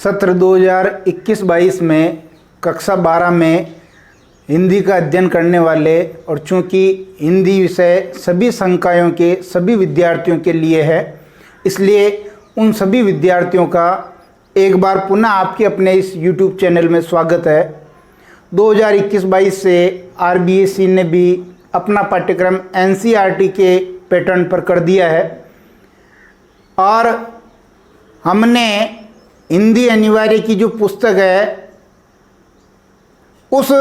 सत्र 2021-22 में कक्षा 12 में हिंदी का अध्ययन करने वाले और चूंकि हिंदी विषय सभी संकायों के सभी विद्यार्थियों के लिए है, इसलिए उन सभी विद्यार्थियों का एक बार पुनः आपके अपने इस YouTube चैनल में स्वागत है। 2021-22 से RBSE ने भी अपना पाठ्यक्रम NCERT के पैटर्न पर कर दिया है और हमने हिंदी अनिवार्य की जो पुस्तक है उस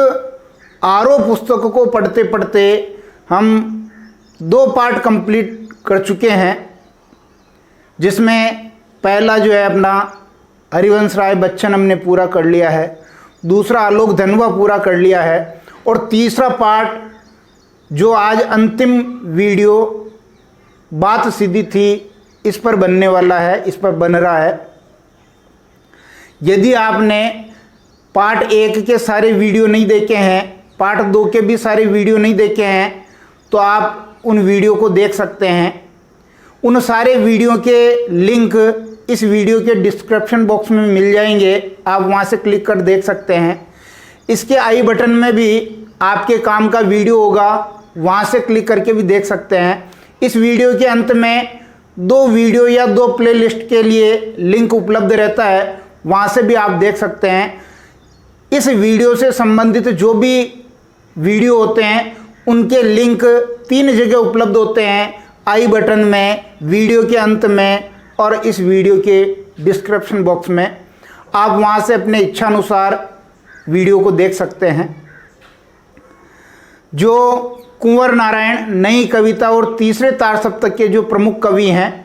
आरओ पुस्तक को पढ़ते पढ़ते हम 2 पार्ट कंप्लीट कर चुके हैं, जिसमें पहला जो है अपना हरिवंश राय बच्चन हमने पूरा कर लिया है, दूसरा आलोक धनवा पूरा कर लिया है और तीसरा पार्ट जो आज अंतिम वीडियो बात सीधी थी इस पर बनने वाला है, इस पर बन रहा है। यदि आपने पार्ट 1 के सारे वीडियो नहीं देखे हैं, पार्ट 2 के भी सारे वीडियो नहीं देखे हैं, तो आप उन वीडियो को देख सकते हैं। उन सारे वीडियो के लिंक इस वीडियो के डिस्क्रिप्शन बॉक्स में मिल जाएंगे, आप वहां से क्लिक कर देख सकते हैं। इसके आई बटन में भी आपके काम का वीडियो होगा, वहां से क्लिक करके भी देख सकते हैं। इस वीडियो के अंत में 2 वीडियो या 2 प्लेलिस्ट के लिए लिंक उपलब्ध रहता है, वहां से भी आप देख सकते हैं। इस वीडियो से संबंधित जो भी वीडियो होते हैं उनके लिंक 3 जगह उपलब्ध होते हैं, आई बटन में, वीडियो के अंत में और इस वीडियो के डिस्क्रिप्शन बॉक्स में। आप वहां से अपने इच्छानुसार वीडियो को देख सकते हैं। जो कुंवर नारायण नई कविता और तीसरे तार सप्तक के जो प्रमुख कवि हैं,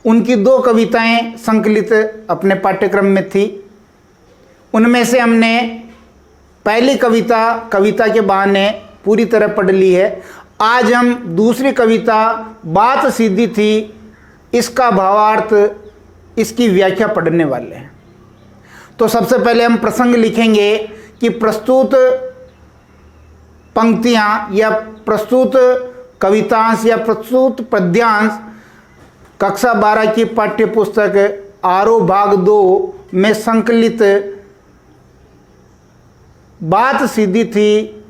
उनकी 2 कविताएं संकलित अपने पाठ्यक्रम में थी। उनमें से हमने पहली कविता के बहाने पूरी तरह पढ़ ली है। आज हम दूसरी कविता बात सीधी थी, इसका भावार्थ, इसकी व्याख्या पढ़ने वाले हैं। तो सबसे पहले हम प्रसंग लिखेंगे कि प्रस्तुत पंक्तियां या प्रस्तुत कवितांश या प्रस्तुत पद्यांश कक्षा 12 की पाठ्य पुस्तक आरओ भाग 2 में संकलित बात सीधी थी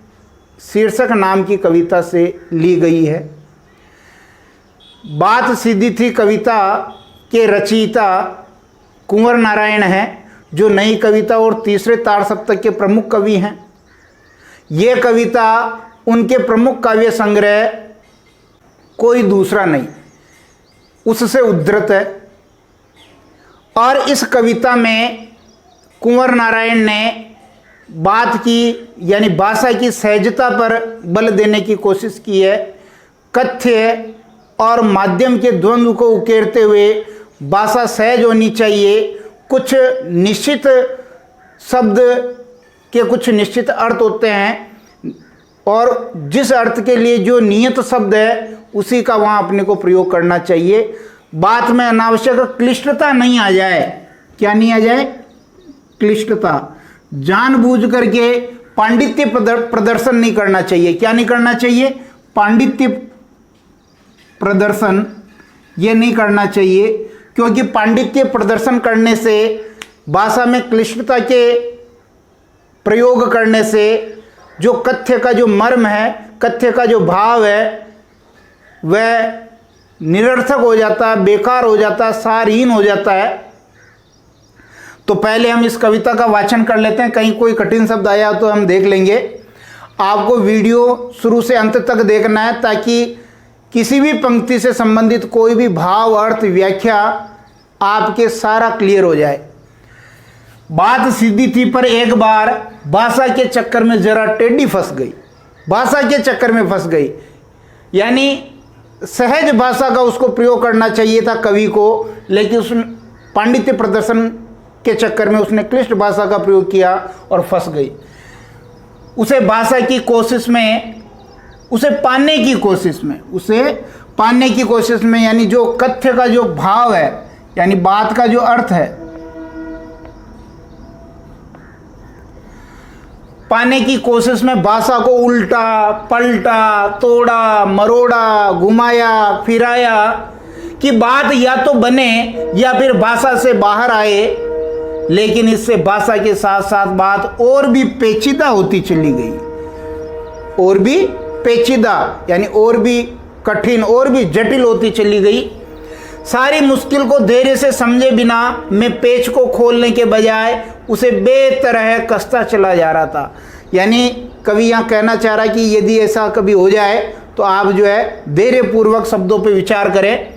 शीर्षक नाम की कविता से ली गई है। बात सीधी थी कविता के रचयिता कुंवर नारायण हैं, जो नई कविता और तीसरे तार सप्तक के प्रमुख कवि हैं। ये कविता उनके प्रमुख काव्य संग्रह कोई दूसरा नहीं, उससे उद्धृत है और इस कविता में कुंवर नारायण ने बात की यानी भाषा की सहजता पर बल देने की कोशिश की है। कथ्य और माध्यम के द्वंद्व को उकेरते हुए भाषा सहज होनी चाहिए, कुछ निश्चित शब्द के कुछ निश्चित अर्थ होते हैं और जिस अर्थ के लिए जो नियत शब्द है उसी का वहाँ अपने को प्रयोग करना चाहिए। बात में अनावश्यक क्लिष्टता नहीं आ जाए। क्या नहीं आ जाए? क्लिष्टता। जानबूझ करके पांडित्य प्रदर्शन नहीं करना चाहिए। क्या नहीं करना चाहिए? पांडित्य प्रदर्शन ये नहीं करना चाहिए, क्योंकि पांडित्य प्रदर्शन करने से, भाषा में क्लिष्टता के प्रयोग करने से जो कथ्य का जो मर्म है, कथ्य का जो भाव है, वह निरर्थक हो जाता है, बेकार हो जाता है, सारहीन हो जाता है। तो पहले हम इस कविता का वाचन कर लेते हैं, कहीं कोई कठिन शब्द आया तो हम देख लेंगे। आपको वीडियो शुरू से अंत तक देखना है ताकि किसी भी पंक्ति से संबंधित कोई भी भाव, अर्थ, व्याख्या आपके सारा क्लियर हो जाए। बात सीधी थी पर एक बार भाषा के चक्कर में जरा टेढ़ी फंस गई। भाषा के चक्कर में फंस गई यानी सहज भाषा का उसको प्रयोग करना चाहिए था कवि को, लेकिन उस पांडित्य प्रदर्शन के चक्कर में उसने क्लिष्ट भाषा का प्रयोग किया और फंस गई। उसे भाषा की कोशिश में, उसे पाने की कोशिश में यानी जो कथ्य का जो भाव है यानी बात का जो अर्थ है, पाने की कोशिश में भाषा को उल्टा पलटा, तोड़ा मरोड़ा, घुमाया फिराया कि बात या तो बने या फिर भाषा से बाहर आए, लेकिन इससे भाषा के साथ साथ बात और भी पेचीदा होती चली गई, और भी पेचीदा यानी और भी कठिन, और भी जटिल होती चली गई। सारी मुश्किल को धैर्य से समझे बिना मैं पेच को खोलने के बजाय उसे बेतरह कसता चला जा रहा था। यानी कवि यहाँ कहना चाह रहा है कि यदि ऐसा कभी हो जाए तो आप जो है धैर्यपूर्वक शब्दों पर विचार करें,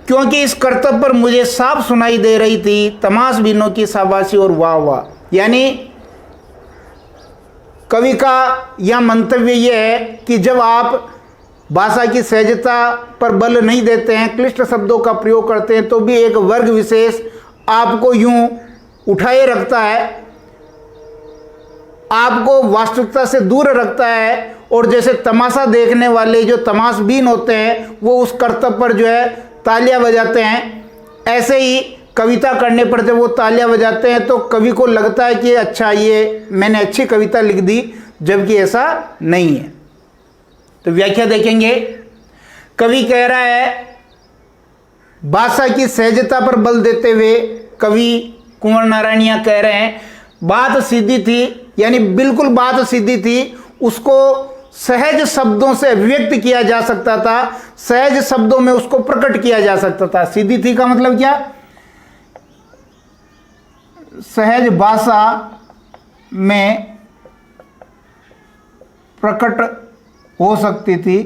क्योंकि इस कर्तव्य पर मुझे साफ सुनाई दे रही थी तमाशबीनों की शाबाशी और वाह वाह। यानी कवि का यह मंतव्य यह है कि जब आप भाषा की सहजता पर बल नहीं देते हैं, क्लिष्ट शब्दों का प्रयोग करते हैं, तो भी एक वर्ग विशेष आपको यूं उठाए रखता है, आपको वास्तविकता से दूर रखता है। और जैसे तमाशा देखने वाले जो तमाशबीन होते हैं वो उस कर्तव्य पर जो है तालियां बजाते हैं, ऐसे ही कविता करने पर जब वो तालियां बजाते हैं तो कवि को लगता है कि अच्छा ये मैंने अच्छी कविता लिख दी, जबकि ऐसा नहीं है। तो व्याख्या देखेंगे। कवि कह रहा है भाषा की सहजता पर बल देते हुए कवि कुंवर नारायण यहाँ कह रहे हैं बात सीधी थी, यानी बिल्कुल बात सीधी थी, उसको सहज शब्दों से व्यक्त किया जा सकता था, सहज शब्दों में उसको प्रकट किया जा सकता था। सीधी थी का मतलब क्या? सहज भाषा में प्रकट हो सकती थी,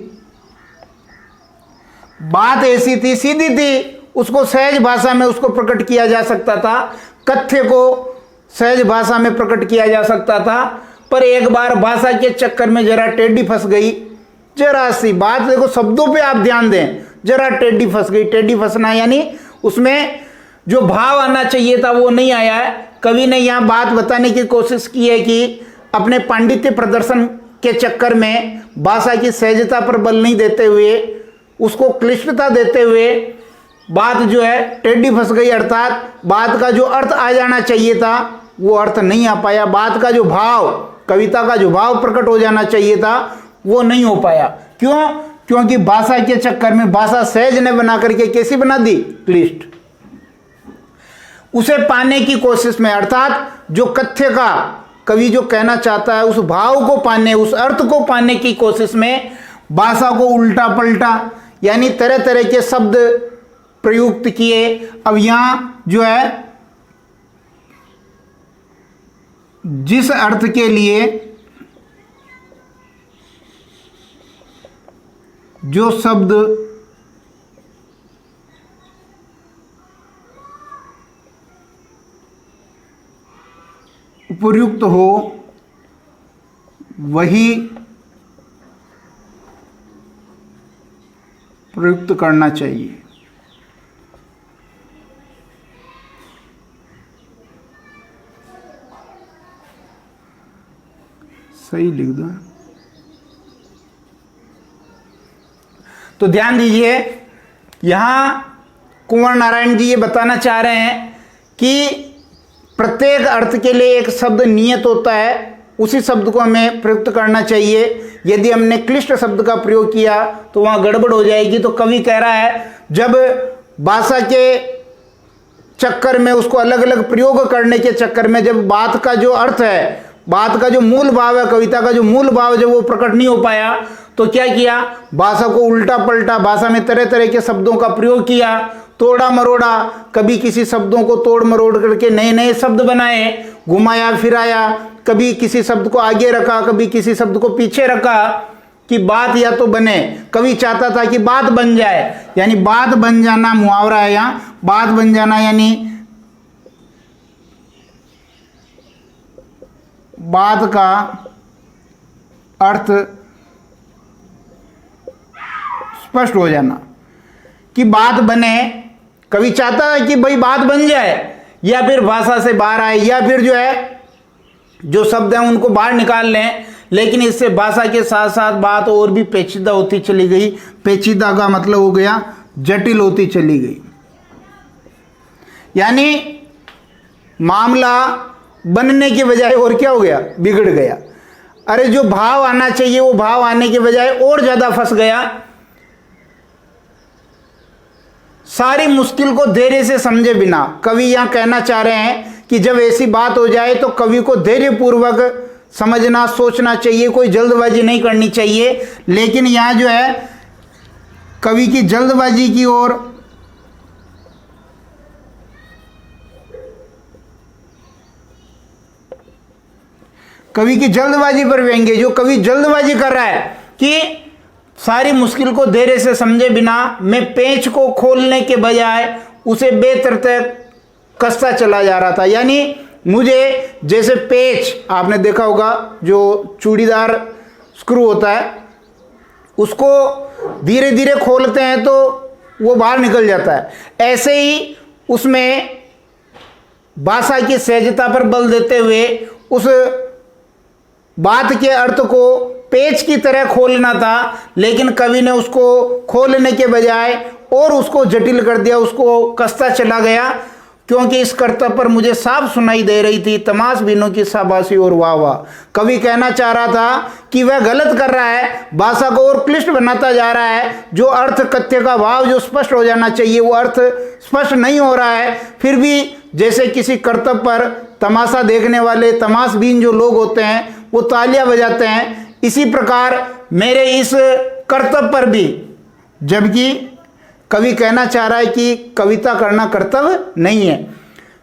बात ऐसी थी, सीधी थी, उसको सहज भाषा में उसको प्रकट किया जा सकता था, कथ्य को सहज भाषा में प्रकट किया जा सकता था। पर एक बार भाषा के चक्कर में जरा टेढ़ी फंस गई, जरा सी बात, देखो शब्दों पे आप ध्यान दें, जरा टेढ़ी फंस गई। टेढ़ी फंसना यानी उसमें जो भाव आना चाहिए था वो नहीं आया है। कवि ने यहाँ बात बताने की कोशिश की है कि अपने पांडित्य प्रदर्शन के चक्कर में भाषा की सहजता पर बल नहीं देते हुए, उसको क्लिष्टता देते हुए बात जो है टेढ़ी फंस गई, अर्थात बात का जो अर्थ आ जाना चाहिए था वो अर्थ नहीं आ पाया, बात का जो भाव, कविता का जो भाव प्रकट हो जाना चाहिए था वो नहीं हो पाया। क्यों? क्योंकि भाषा के चक्कर में भाषा सहज ने बना करके कैसी बना दी? क्लिष्ट। उसे पाने की कोशिश में, अर्थात जो कथ्य का कवि जो कहना चाहता है उस भाव को पाने, उस अर्थ को पाने की कोशिश में भाषा को उल्टा पलटा, यानी तरह तरह के शब्द प्रयुक्त किए। अब यहां जो है जिस अर्थ के लिए जो शब्द उपयुक्त हो वही प्रयुक्त करना चाहिए। सही लिख दो। तो ध्यान दीजिए, यहां कुंवर नारायण जी ये बताना चाह रहे हैं कि प्रत्येक अर्थ के लिए एक शब्द नियत होता है, उसी शब्द को हमें प्रयुक्त करना चाहिए। यदि हमने क्लिष्ट शब्द का प्रयोग किया तो वहां गड़बड़ हो जाएगी। तो कवि कह रहा है जब भाषा के चक्कर में, उसको अलग अलग प्रयोग करने के चक्कर में, जब बात का जो अर्थ है, बात का जो मूल भाव है, कविता का जो मूल भाव जब वो प्रकट नहीं हो पाया तो क्या किया? भाषा को उल्टा पलटा, भाषा में तरह तरह के शब्दों का प्रयोग किया, तोड़ा मरोड़ा, कभी किसी शब्दों को तोड़ मरोड़ करके नए नए शब्द बनाए, घुमाया फिराया, कभी किसी शब्द को आगे रखा, कभी किसी शब्द को पीछे रखा कि बात या तो बने। कवि चाहता था कि बात बन जाए, यानी बात बन जाना मुहावरा है यहाँ, बात बन जाना यानी बात का अर्थ स्पष्ट हो जाना, कि बात बने। कवि चाहता है कि भाई बात बन जाए, या फिर भाषा से बाहर आए, या फिर जो है जो शब्द हैं उनको बाहर निकाल लें, लेकिन इससे भाषा के साथ साथ बात और भी पेचीदा होती चली गई। पेचीदा का मतलब हो गया जटिल होती चली गई, यानी मामला बनने के बजाय और क्या हो गया? बिगड़ गया। अरे जो भाव आना चाहिए वो भाव आने के बजाय और ज्यादा फंस गया। सारी मुश्किल को धैर्य से समझे बिना। कवि यहाँ कहना चाह रहे हैं कि जब ऐसी बात हो जाए तो कवि को धैर्यपूर्वक समझना, सोचना चाहिए, कोई जल्दबाजी नहीं करनी चाहिए। लेकिन यहाँ जो है कवि की जल्दबाजी की ओर कवि की जल्दबाजी पर व्यंग्य, जो कवि जल्दबाजी कर रहा है कि सारी मुश्किल को धैर्य से समझे बिना मैं पेंच को खोलने के बजाय उसे बेतरतीब कसता चला जा रहा था। यानी मुझे जैसे पेच आपने देखा होगा, जो चूड़ीदार स्क्रू होता है उसको धीरे धीरे खोलते हैं तो वो बाहर निकल जाता है, ऐसे ही उसमें भाषा की सहजता पर बल देते हुए उस बात के अर्थ को पेच की तरह खोलना था। लेकिन कवि ने उसको खोलने के बजाय और उसको जटिल कर दिया, उसको कसता चला गया, क्योंकि इस कर्तव्य पर मुझे साफ सुनाई दे रही थी तमाशबीनों की शाबाशी और वाह वाह। कवि कहना चाह रहा था कि वह गलत कर रहा है, भाषा को और क्लिष्ट बनाता जा रहा है। जो अर्थ कथ्य का भाव जो स्पष्ट हो जाना चाहिए वो अर्थ स्पष्ट नहीं हो रहा है। फिर भी जैसे किसी कर्तव्य पर तमाशा देखने वाले तमाशबीन जो लोग होते हैं वो तालियां बजाते हैं, इसी प्रकार मेरे इस कर्तव्य पर भी, जबकि कवि कहना चाह रहा है कि कविता करना कर्तव्य नहीं है,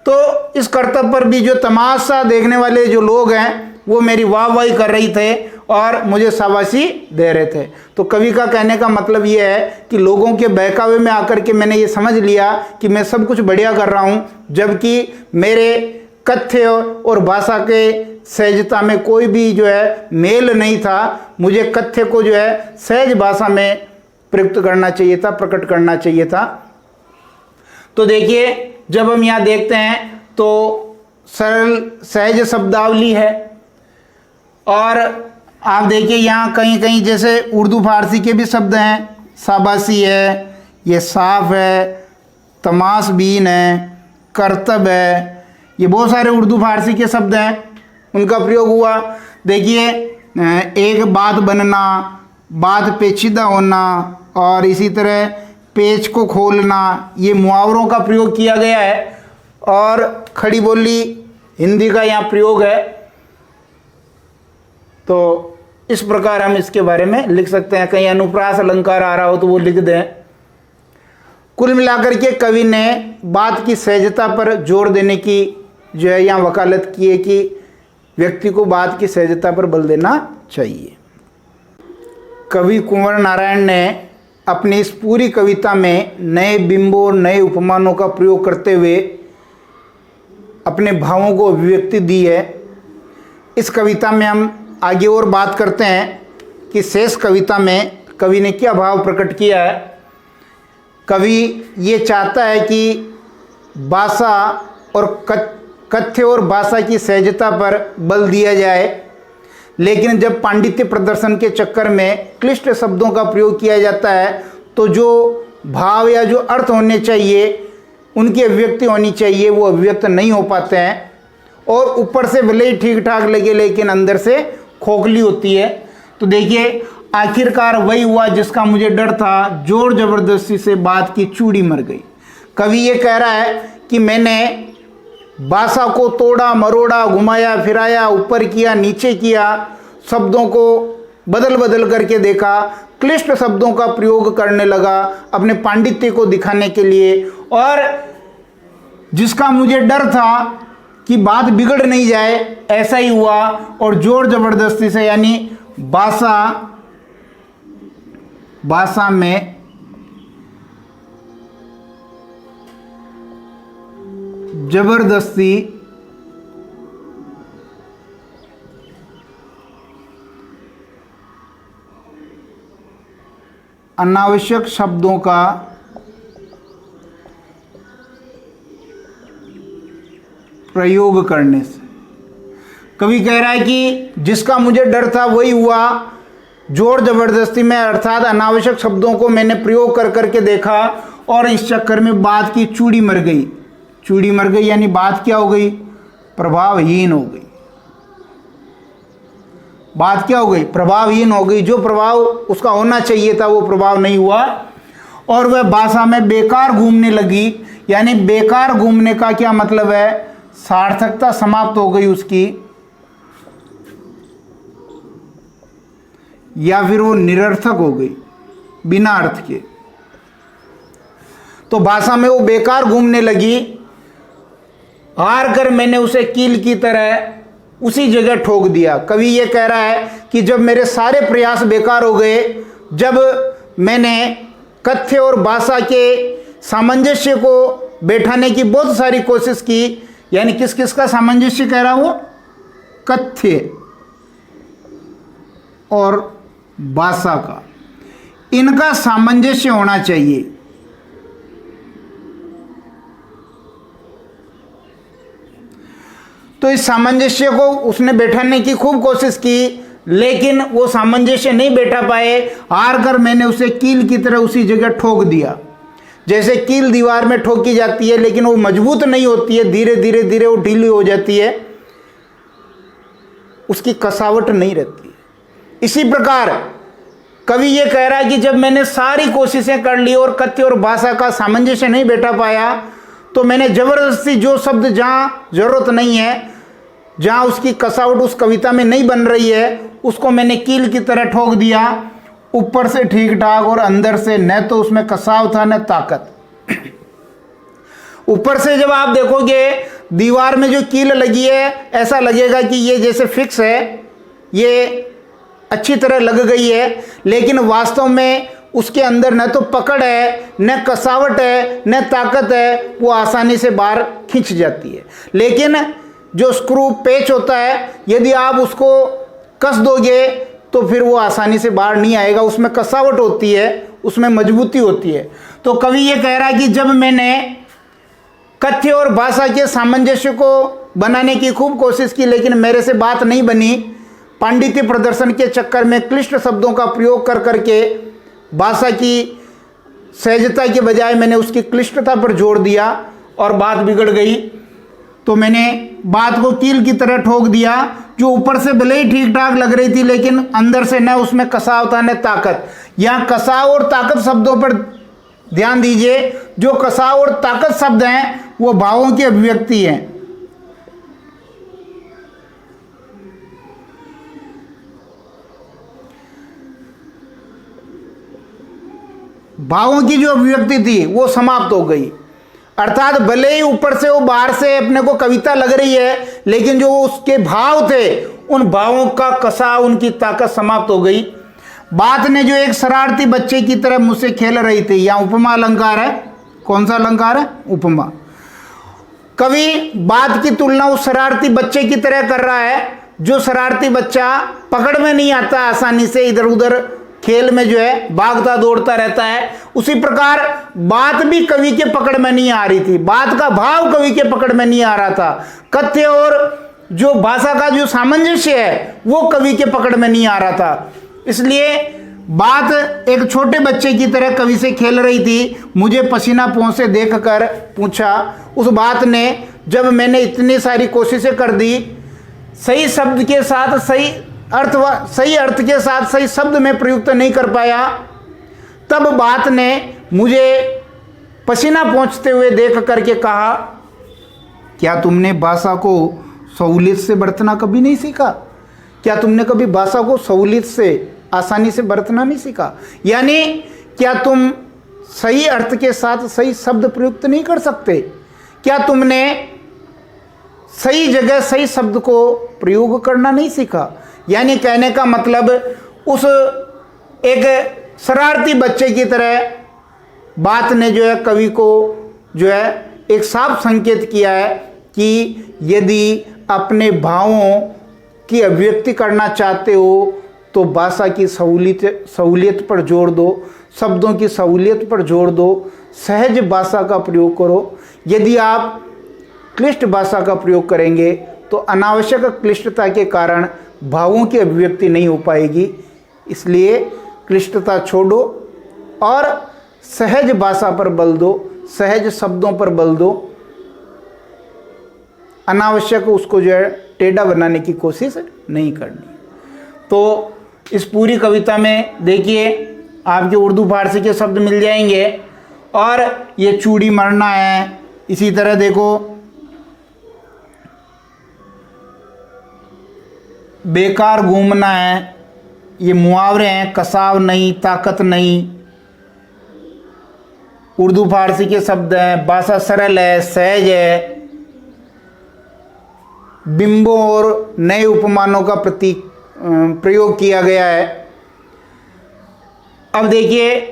तो इस कर्तव्य पर भी जो तमाशा देखने वाले जो लोग हैं वो मेरी वाहवाही कर रही थे और मुझे शाबाशी दे रहे थे। तो कवि का कहने का मतलब ये है कि लोगों के बहकावे में आकर के मैंने ये समझ लिया कि मैं सब कुछ बढ़िया कर रहा हूँ, जबकि मेरे कथ्य और भाषा के सहजता में कोई भी जो है मेल नहीं था। मुझे कथ्य को जो है सहज भाषा में प्रयुक्त करना चाहिए था, प्रकट करना चाहिए था। तो देखिए जब हम यहाँ देखते हैं तो सरल सहज शब्दावली है, और आप देखिए यहाँ कहीं कहीं जैसे उर्दू फारसी के भी शब्द हैं, शाबाशी है, ये साफ है, तमाशबीन है, कर्तव्य है, ये बहुत सारे उर्दू फारसी के शब्द हैं, उनका प्रयोग हुआ। देखिए एक बात बनना, बात पेचीदा होना, और इसी तरह पेच को खोलना, ये मुहावरों का प्रयोग किया गया है। और खड़ी बोली हिंदी का यहाँ प्रयोग है। तो इस प्रकार हम इसके बारे में लिख सकते हैं। कहीं अनुप्रास अलंकार आ रहा हो तो वो लिख दें। कुल मिलाकर के कवि ने बात की सहजता पर जोर देने की जो है यहाँ वकालत की है कि व्यक्ति को बात की सहजता पर बल देना चाहिए। कवि कुंवर नारायण ने अपनी इस पूरी कविता में नए बिंबों और नए उपमानों का प्रयोग करते हुए अपने भावों को अभिव्यक्ति दी है। इस कविता में हम आगे और बात करते हैं कि शेष कविता में कवि ने क्या भाव प्रकट किया है। कवि ये चाहता है कि भाषा और कथ्य और भाषा की सहजता पर बल दिया जाए, लेकिन जब पांडित्य प्रदर्शन के चक्कर में क्लिष्ट शब्दों का प्रयोग किया जाता है तो जो भाव या जो अर्थ होने चाहिए, उनकी अभिव्यक्ति होनी चाहिए, वो अभिव्यक्त नहीं हो पाते हैं, और ऊपर से भले ही ठीक ठाक लगे लेकिन अंदर से खोखली होती है। तो देखिए आखिरकार वही हुआ जिसका मुझे डर था, जोर जबरदस्ती से बात की चूड़ी मर गई। कवि ये कह रहा है कि मैंने भाषा को तोड़ा मरोड़ा, घुमाया फिराया, ऊपर किया नीचे किया, शब्दों को बदल बदल करके देखा, क्लिष्ट शब्दों का प्रयोग करने लगा अपने पांडित्य को दिखाने के लिए, और जिसका मुझे डर था कि बात बिगड़ नहीं जाए ऐसा ही हुआ। और जोर जबरदस्ती से यानी भाषा में जबरदस्ती अनावश्यक शब्दों का प्रयोग करने से। कवि कह रहा है कि जिसका मुझे डर था वही हुआ, जोर जबरदस्ती में अर्थात अनावश्यक शब्दों को मैंने प्रयोग कर करके देखा, और इस चक्कर में बात की चूड़ी मर गई। चूड़ी मर गई यानी बात क्या हो गई? प्रभावहीन हो गई। बात क्या हो गई? प्रभावहीन हो गई। जो प्रभाव उसका होना चाहिए था वो प्रभाव नहीं हुआ। और वह भाषा में बेकार घूमने लगी। यानी बेकार घूमने का क्या मतलब है? सार्थकता समाप्त हो गई उसकी, या फिर वो निरर्थक हो गई, बिना अर्थ के। तो भाषा में वो बेकार घूमने लगी, हार कर मैंने उसे कील की तरह उसी जगह ठोक दिया। कवि ये कह रहा है कि जब मेरे सारे प्रयास बेकार हो गए, जब मैंने कथ्य और भाषा के सामंजस्य को बैठाने की बहुत सारी कोशिश की, यानी किस किस का सामंजस्य कह रहा हूं? कथ्य और भाषा का, इनका सामंजस्य होना चाहिए। तो इस सामंजस्य को उसने बैठाने की खूब कोशिश की, लेकिन वो सामंजस्य नहीं बैठा पाए। हार कर मैंने उसे कील की तरह उसी जगह ठोक दिया। जैसे कील दीवार में ठोकी जाती है, लेकिन वो मजबूत नहीं होती है, धीरे धीरे धीरे वो ढीली हो जाती है, उसकी कसावट नहीं रहती। इसी प्रकार कवि ये कह रहा है कि जब मैंने सारी कोशिशें कर ली और कथ्य और भाषा का सामंजस्य नहीं बैठा पाया, तो मैंने जबरदस्ती जो शब्द जहां जरूरत नहीं है, जहां उसकी कसावट उस कविता में नहीं बन रही है, उसको मैंने कील की तरह ठोक दिया। ऊपर से ठीक ठाक और अंदर से न तो उसमें कसाव था न ताकत। ऊपर से जब आप देखोगे दीवार में जो कील लगी है, ऐसा लगेगा कि ये जैसे फिक्स है, ये अच्छी तरह लग गई है, लेकिन वास्तव में उसके अंदर न तो पकड़ है, न कसावट है, न ताकत है, वो आसानी से बाहर खींच जाती है। लेकिन जो स्क्रू पेच होता है, यदि आप उसको कस दोगे तो फिर वो आसानी से बाहर नहीं आएगा, उसमें कसावट होती है, उसमें मजबूती होती है। तो कवि ये कह रहा है कि जब मैंने कथ्य और भाषा के सामंजस्य को बनाने की खूब कोशिश की, लेकिन मेरे से बात नहीं बनी। पांडित्य प्रदर्शन के चक्कर में क्लिष्ट शब्दों का प्रयोग कर करके भाषा की सहजता के बजाय मैंने उसकी क्लिष्टता पर जोर दिया और बात बिगड़ गई। तो मैंने बात को कील की तरह ठोक दिया, जो ऊपर से भले ही ठीक ठाक लग रही थी, लेकिन अंदर से न उसमें कसाव था न ताकत। यहाँ कसाव और ताकत शब्दों पर ध्यान दीजिए। जो कसाव और ताकत शब्द हैं वो भावों की अभिव्यक्ति है। भावों की जो अभिव्यक्ति थी वो समाप्त हो गई। अर्थात भले ही ऊपर से वो बाहर से अपने को कविता लग रही है, लेकिन जो उसके भाव थे, उन भावों का कसा, उनकी ताकत समाप्त हो गई। बात ने जो एक शरारती बच्चे की तरह मुझसे खेल रही थी, यहाँ उपमा अलंकार है। कौन सा अलंकार है? उपमा। कवि बात की तुलना उस शरारती बच्चे की तरह कर रहा है, जो शरारती बच्चा पकड़ में नहीं आता, आसानी से इधर उधर खेल में जो है भागता दौड़ता रहता है। उसी प्रकार बात भी कवि के पकड़ में नहीं आ रही थी, बात का भाव कवि के पकड़ में नहीं आ रहा था। कथ्य और जो भाषा का जो सामंजस्य है वो कवि के पकड़ में नहीं आ रहा था। इसलिए बात एक छोटे बच्चे की तरह कवि से खेल रही थी। मुझे पसीना पहुंचे देख कर पूछा उस बात ने, जब मैंने इतनी सारी कोशिशें कर दी, सही शब्द के साथ सही अर्थ के साथ सही शब्द में प्रयुक्त नहीं कर पाया, तब बात ने मुझे पसीना पहुंचते हुए देख करके कहा, क्या तुमने भाषा को सहूलियत से बरतना कभी नहीं सीखा? क्या तुमने कभी भाषा को सहूलियत से, आसानी से बरतना नहीं सीखा? यानी क्या तुम सही अर्थ के साथ सही शब्द प्रयुक्त नहीं कर सकते? क्या तुमने सही जगह सही शब्द को प्रयोग करना नहीं सीखा? यानी कहने का मतलब उस एक शरारती बच्चे की तरह बात ने जो है कवि को जो है एक साफ संकेत किया है कि यदि अपने भावों की अभिव्यक्ति करना चाहते हो तो भाषा की सहूलियत पर जोर दो, शब्दों की सहूलियत पर जोर दो, सहज भाषा का प्रयोग करो। यदि आप क्लिष्ट भाषा का प्रयोग करेंगे तो अनावश्यक क्लिष्टता के कारण भावों की अभिव्यक्ति नहीं हो पाएगी। इसलिए क्लिष्टता छोड़ो और सहज भाषा पर बल दो, सहज शब्दों पर बल दो। अनावश्यक उसको जो है टेढ़ा बनाने की कोशिश नहीं करनी। तो इस पूरी कविता में देखिए आपके उर्दू फारसी के शब्द मिल जाएंगे। और ये चूड़ी मरना है, इसी तरह देखो बेकार घूमना है, ये मुहावरे हैं। कसाव नहीं, ताकत नहीं, उर्दू फारसी के शब्द हैं। भाषा सरल है, सहज है। बिंबों और नए उपमानों का प्रयोग किया गया है। अब देखिए,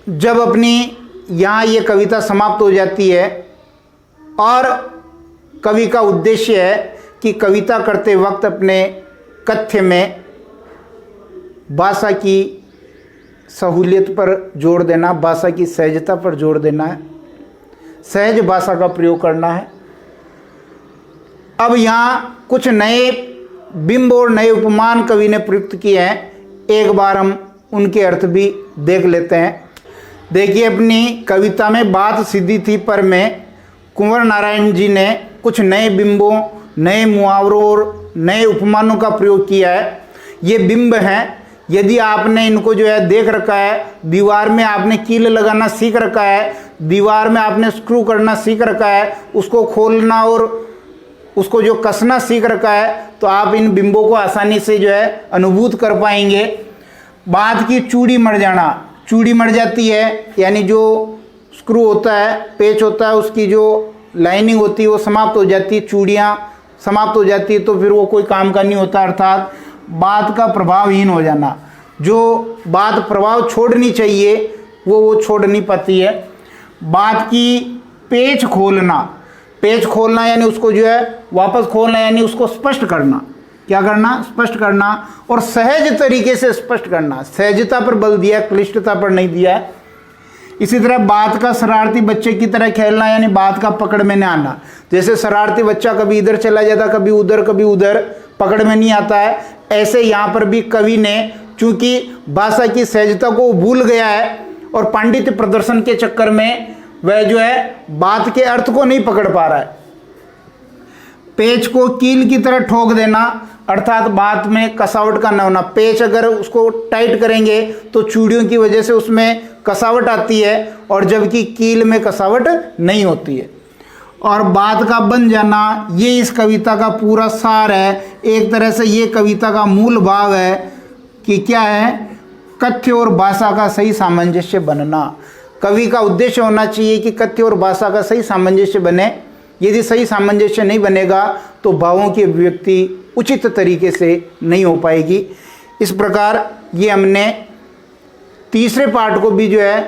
जब अपनी यहाँ ये कविता समाप्त हो जाती है और कवि का उद्देश्य है कि कविता करते वक्त अपने कथ्य में भाषा की सहूलियत पर जोर देना, भाषा की सहजता पर जोर देना है, सहज भाषा का प्रयोग करना है। अब यहाँ कुछ नए बिंब और नए उपमान कवि ने प्रयुक्त किए हैं, एक बार हम उनके अर्थ भी देख लेते हैं। देखिए, अपनी कविता में बात सीधी थी पर में कुंवर नारायण जी ने कुछ नए बिंबों, नए मुहावरों और नए उपमानों का प्रयोग किया है। ये बिंब हैं, यदि आपने इनको जो है देख रखा है, दीवार में आपने कील लगाना सीख रखा है, दीवार में आपने स्क्रू करना सीख रखा है, उसको खोलना और उसको जो कसना सीख रखा है, तो आप इन बिंबों को आसानी से जो है अनुभूत कर पाएंगे। बात की चूड़ी मर जाना, चूड़ी मर जाती है यानी जो स्क्रू होता है, पेच होता है, उसकी जो लाइनिंग होती है वो समाप्त हो जाती है, चूड़ियाँ समाप्त हो जाती है, तो फिर वो कोई काम का नहीं होता। अर्थात बात का प्रभावहीन हो जाना, जो बात प्रभाव छोड़नी चाहिए वो छोड़ नहीं पाती है। बात की पेच खोलना, पेच खोलना यानी उसको जो है वापस खोलना, यानी उसको स्पष्ट करना। क्या करना? स्पष्ट करना, और सहज तरीके से स्पष्ट करना। सहजता पर बल दिया, क्लिष्टता पर नहीं दिया है। इसी तरह बात का शरारती बच्चे की तरह खेलना, यानी बात का पकड़ में न आना। जैसे शरारती बच्चा कभी इधर चला जाता, कभी उधर, पकड़ में नहीं आता है, ऐसे यहाँ पर भी कवि ने चूंकि भाषा की सहजता को भूल गया है और पांडित्य प्रदर्शन के चक्कर में वह जो है बात के अर्थ को नहीं पकड़ पा रहा है। पेच को कील की तरह ठोक देना, अर्थात बात में कसावट का न होना। पेच अगर उसको टाइट करेंगे तो चूड़ियों की वजह से उसमें कसावट आती है, और जबकि कील में कसावट नहीं होती है। और बात का बन जाना, ये इस कविता का पूरा सार है। एक तरह से ये कविता का मूल भाव है कि क्या है, कथ्य और भाषा का सही सामंजस्य बनना। कवि का उद्देश्य होना चाहिए कि कथ्य और भाषा का सही सामंजस्य बने। यदि सही सामंजस्य नहीं बनेगा तो भावों की अभिव्यक्ति उचित तरीके से नहीं हो पाएगी। इस प्रकार ये हमने तीसरे पार्ट को भी जो है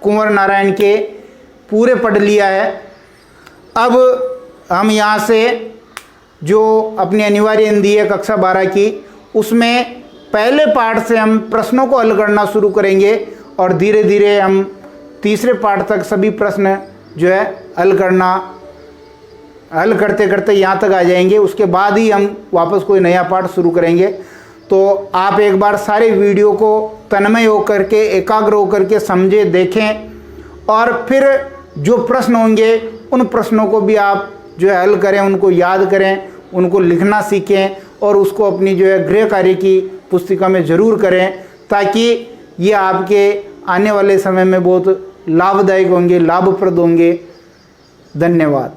कुंवर नारायण के पूरे पढ़ लिया है। अब हम यहाँ से जो अपनी अनिवार्य हिंदी है कक्षा 12 की, उसमें पहले पार्ट से हम प्रश्नों को हल करना शुरू करेंगे और धीरे धीरे हम तीसरे पार्ट तक सभी प्रश्न जो है हल करते करते यहाँ तक आ जाएंगे। उसके बाद ही हम वापस कोई नया पार्ट शुरू करेंगे। तो आप एक बार सारे वीडियो को तन्मय होकर के, एकाग्र होकर के समझें, देखें, और फिर जो प्रश्न होंगे उन प्रश्नों को भी आप जो है हल करें, उनको याद करें, उनको लिखना सीखें और उसको अपनी जो है गृह कार्य की पुस्तिका में ज़रूर करें, ताकि ये आपके आने वाले समय में बहुत लाभदायक होंगे, लाभप्रद होंगे। धन्यवाद।